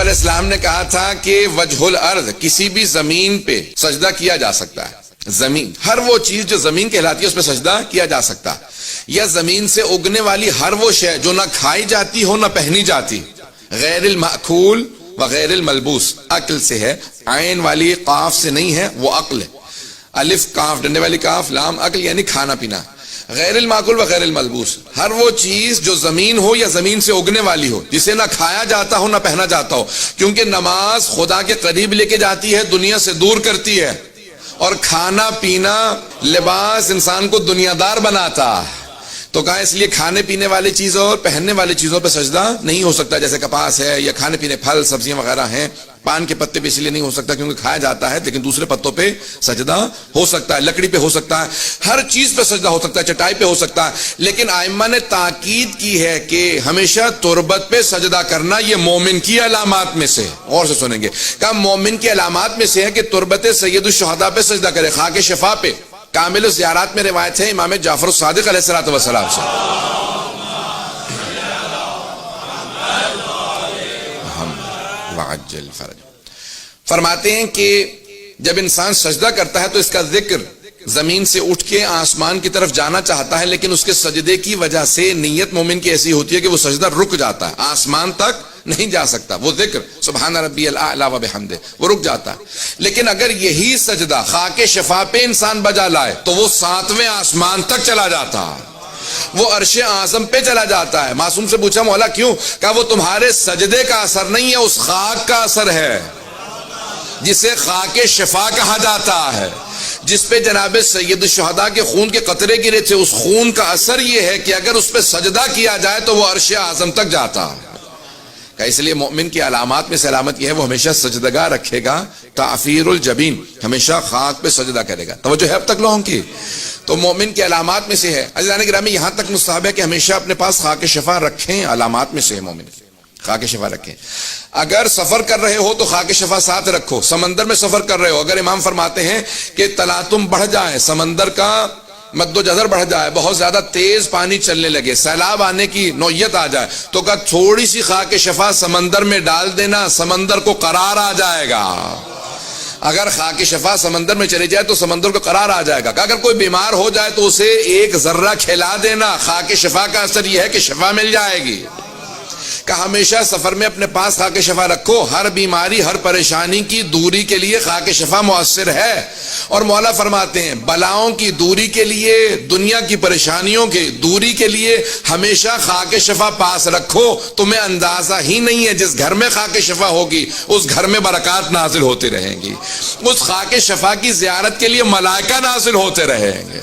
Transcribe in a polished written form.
علیہ السلام نے کہا تھا کہ وجہ الارض، کسی بھی زمین پہ سجدہ کیا جا سکتا ہے، زمین، ہر وہ چیز جو زمین کہلاتی ہے اس پہ سجدہ کیا جا سکتا ہے، یا زمین سے اگنے والی ہر وہ شے جو نہ کھائی جاتی ہو نہ پہنی جاتی، غیر المأکول وغیر الملبوس، عقل سے ہے، عین والی قاف سے نہیں ہے، وہ عقل ہے، الف کاف ڈنڈے والی کاف لام عقل یعنی کھانا پینا، غیر المعقول وغیر الملبوس، ہر وہ چیز جو زمین ہو یا زمین سے اگنے والی ہو، جسے نہ کھایا جاتا ہو نہ پہنا جاتا ہو، کیونکہ نماز خدا کے قریب لے کے جاتی ہے، دنیا سے دور کرتی ہے، اور کھانا پینا لباس انسان کو دنیا دار بناتا ہے، تو کہا اس لیے کھانے پینے والی چیزوں اور پہننے والی چیزوں پہ سجدہ نہیں ہو سکتا، جیسے کپاس ہے یا کھانے پینے پھل سبزیاں وغیرہ ہیں، پان کے پتے پہ اس لیے نہیں ہو سکتا کیونکہ کھایا جاتا ہے، لیکن دوسرے پتوں پہ سجدہ ہو سکتا ہے، لکڑی پہ ہو سکتا ہے، ہر چیز پہ سجدہ ہو سکتا ہے، چٹائی پہ ہو سکتا ہے، لیکن ائمہ نے تاکید کی ہے کہ ہمیشہ تربت پہ سجدہ کرنا یہ مومن کی علامات میں سے، اور سے سنیں گے، کہا مومن کی علامات میں سے ہے کہ تربت سید الشہداء پہ سجدہ کرے، خاک شفا پہ۔ کامل الزیارات میں روایت ہے امام جعفر الصادق علیہ السلام سے، وعجل فرج، فرماتے ہیں کہ جب انسان سجدہ کرتا ہے تو اس کا ذکر زمین سے اٹھ کے آسمان کی طرف جانا چاہتا ہے، لیکن اس کے سجدے کی وجہ سے نیت مومن کی ایسی ہوتی ہے کہ وہ سجدہ رک جاتا ہے، آسمان تک نہیں جا سکتا، وہ ذکر سبحان ربی الاعلی و بحمدہ وہ رک جاتا ہے، لیکن اگر یہی سجدہ خاک شفا پہ انسان بجا لائے تو وہ 7ویں آسمان تک چلا جاتا ہے، وہ عرش اعظم پہ چلا جاتا ہے۔ معصوم سے پوچھا مولا کیوں؟ کہا وہ تمہارے سجدے کا اثر نہیں ہے، اس خاک کا اثر ہے جسے خاک شفا کہا جاتا ہے، جس پہ جناب سید الشہداء کے خون کے قطرے گرے تھے، اس خون کا اثر یہ ہے کہ اگر اس پہ سجدہ کیا جائے تو وہ عرش اعظم تک جاتا ہے۔ کہ اس لیے مومن کی علامات میں سے علامت یہ ہے وہ ہمیشہ سجدگاہ رکھے گا، تعفیر الجبین، ہمیشہ خاک پہ سجدہ کرے گا۔ توجہ ہے اب تک لوگوں کی؟ تو مومن کی علامات میں سے ہے، عزیزان گرامی یہاں تک مستحب ہے کہ ہمیشہ اپنے پاس خاک شفا رکھیں، علامات میں سے ہے مومن کی، خاک شفا رکھیں۔ اگر سفر کر رہے ہو تو خاک شفا ساتھ رکھو، سمندر میں سفر کر رہے ہو، اگر امام فرماتے ہیں کہ تلاطم بڑھ جائے، سمندر کا مد و جزر بڑھ جائے، بہت زیادہ تیز پانی چلنے لگے، سیلاب آنے کی نوعیت آ جائے، تو کہا تھوڑی سی خاک شفا سمندر میں ڈال دینا، سمندر کو قرار آ جائے گا۔ اگر خاک شفا سمندر میں چلے جائے تو سمندر کو قرار آ جائے گا۔ کہ اگر کوئی بیمار ہو جائے تو اسے ایک ذرہ کھلا دینا، خاک شفا کا اثر یہ ہے کہ شفا مل جائے گی۔ کہ ہمیشہ سفر میں اپنے پاس خاک شفا رکھو، ہر بیماری ہر پریشانی کی دوری کے لیے خاک شفا مؤثر ہے، اور مولا فرماتے ہیں بلاؤں کی دوری کے لیے، دنیا کی پریشانیوں کی دوری کے لیے ہمیشہ خاک شفا پاس رکھو، تمہیں اندازہ ہی نہیں ہے جس گھر میں خاک شفا ہوگی اس گھر میں برکات نازل ہوتی رہیں گی، اس خاک شفا کی زیارت کے لیے ملائکہ نازل ہوتے رہیں گے۔